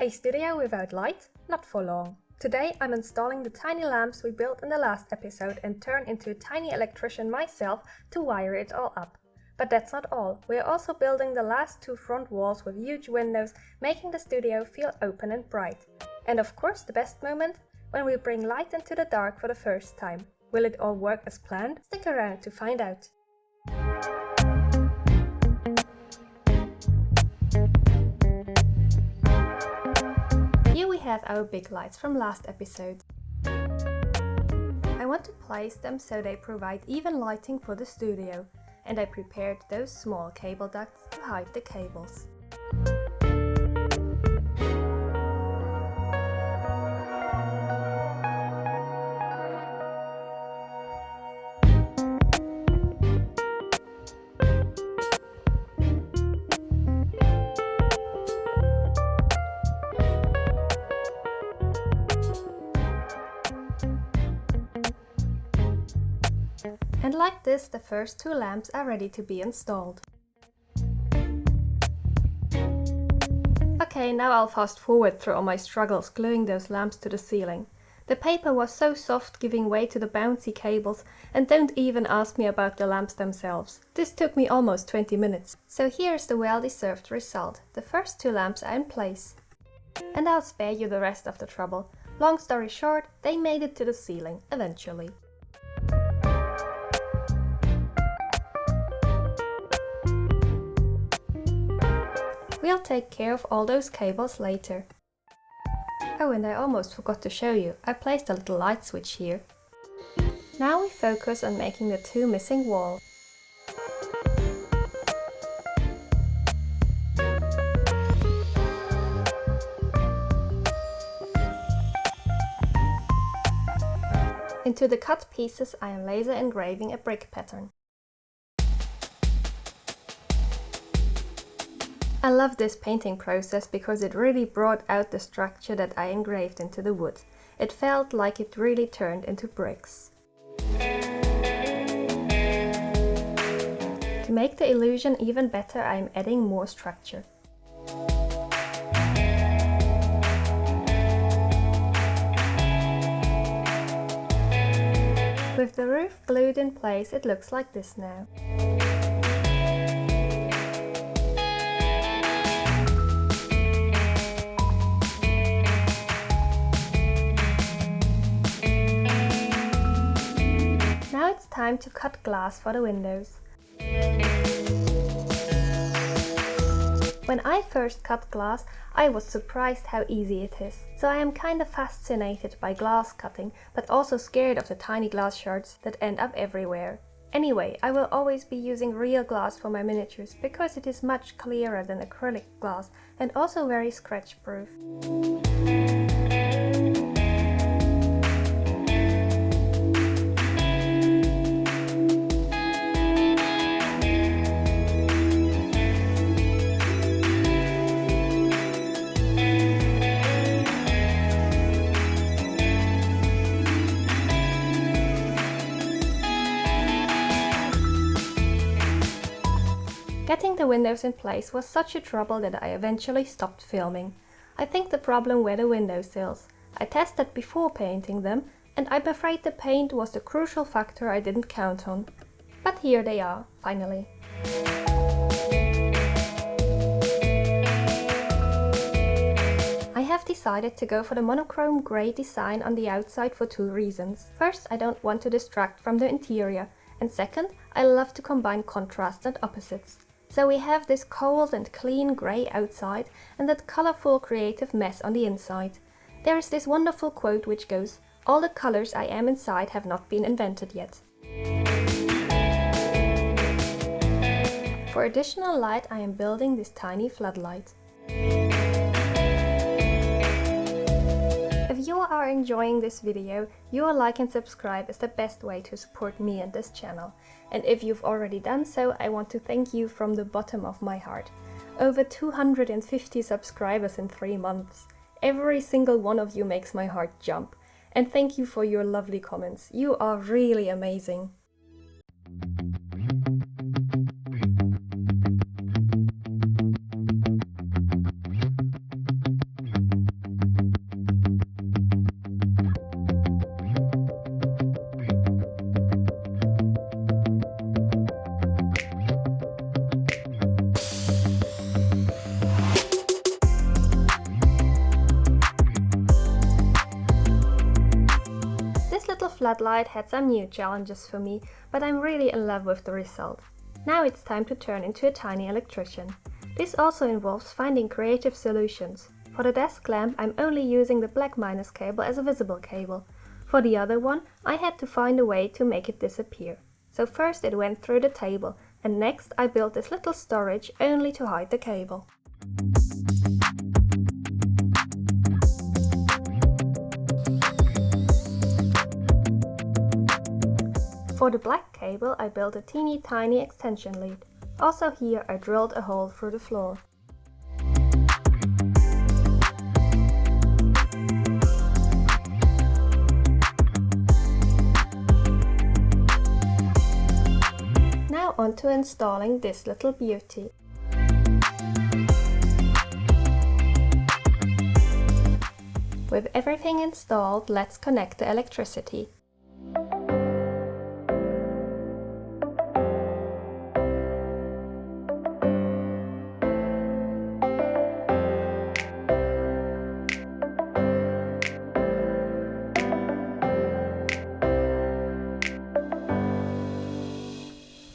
A studio without light? Not for long. Today I'm installing the tiny lamps we built in the last episode and turn into a tiny electrician myself to wire it all up. But that's not all. We are also building the last two front walls with huge windows, making the studio feel open and bright. And of course the best moment? When we bring light into the dark for the first time. Will it all work as planned? Stick around to find out. Here we have our big lights from last episode. I want to place them so they provide even lighting for the studio, and I prepared those small cable ducts to hide the cables. And like this, the first two lamps are ready to be installed. Okay, now I'll fast forward through all my struggles gluing those lamps to the ceiling. The paper was so soft, giving way to the bouncy cables, and don't even ask me about the lamps themselves. This took me almost 20 minutes. So here's the well-deserved result. The first two lamps are in place. And I'll spare you the rest of the trouble. Long story short, they made it to the ceiling, eventually. We'll take care of all those cables later. Oh, and I almost forgot to show you, I placed a little light switch here. Now we focus on making the two missing walls. Into the cut pieces I am laser engraving a brick pattern. I love this painting process because it really brought out the structure that I engraved into the wood. It felt like it really turned into bricks. To make the illusion even better, I am adding more structure. With the roof glued in place, it looks like this now. Now it's time to cut glass for the windows. When I first cut glass, I was surprised how easy it is. So I am kind of fascinated by glass cutting, but also scared of the tiny glass shards that end up everywhere. Anyway, I will always be using real glass for my miniatures because it is much clearer than acrylic glass and also very scratch proof. Getting the windows in place was such a trouble that I eventually stopped filming. I think the problem were the windowsills. I tested before painting them, and I'm afraid the paint was the crucial factor I didn't count on. But here they are, finally. I have decided to go for the monochrome grey design on the outside for two reasons. First, I don't want to distract from the interior, and second, I love to combine contrasts and opposites. So we have this cold and clean grey outside and that colourful creative mess on the inside. There is this wonderful quote which goes, "All the colours I am inside have not been invented yet." For additional light I am building this tiny floodlight. If you are enjoying this video, your like and subscribe is the best way to support me and this channel. And if you've already done so, I want to thank you from the bottom of my heart. Over 250 subscribers in 3 months. Every single one of you makes my heart jump. And thank you for your lovely comments. You are really amazing. floodlight had some new challenges for me, but I'm really in love with the result. Now it's time to turn into a tiny electrician. This also involves finding creative solutions. For the desk lamp, I'm only using the black minus cable as a visible cable. For the other one, I had to find a way to make it disappear. So first it went through the table, and next I built this little storage only to hide the cable. For the black cable, I built a teeny tiny extension lead. Also here I drilled a hole through the floor. Now on to installing this little beauty. With everything installed, let's connect the electricity.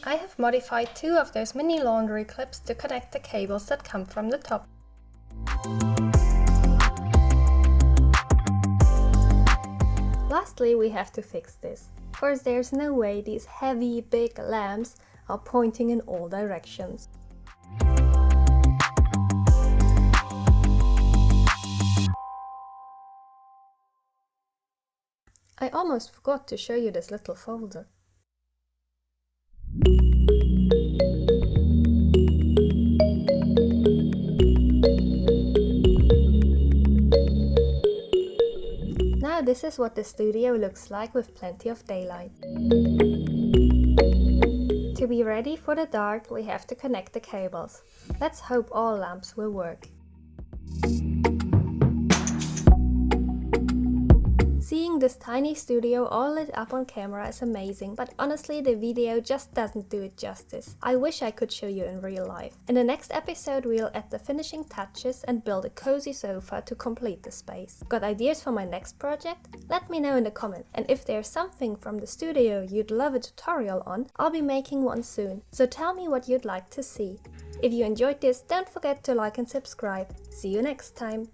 I have modified 2 of those mini laundry clips to connect the cables that come from the top. Lastly, we have to fix this. First, there's no way these heavy, big lamps are pointing in all directions. I almost forgot to show you this little folder. Now this is what the studio looks like with plenty of daylight. To be ready for the dark, we have to connect the cables. Let's hope all lamps will work. Seeing this tiny studio all lit up on camera is amazing, but honestly the video just doesn't do it justice. I wish I could show you in real life. In the next episode we'll add the finishing touches and build a cozy sofa to complete the space. Got ideas for my next project? Let me know in the comments, and if there's something from the studio you'd love a tutorial on, I'll be making one soon. So tell me what you'd like to see. If you enjoyed this, don't forget to like and subscribe. See you next time!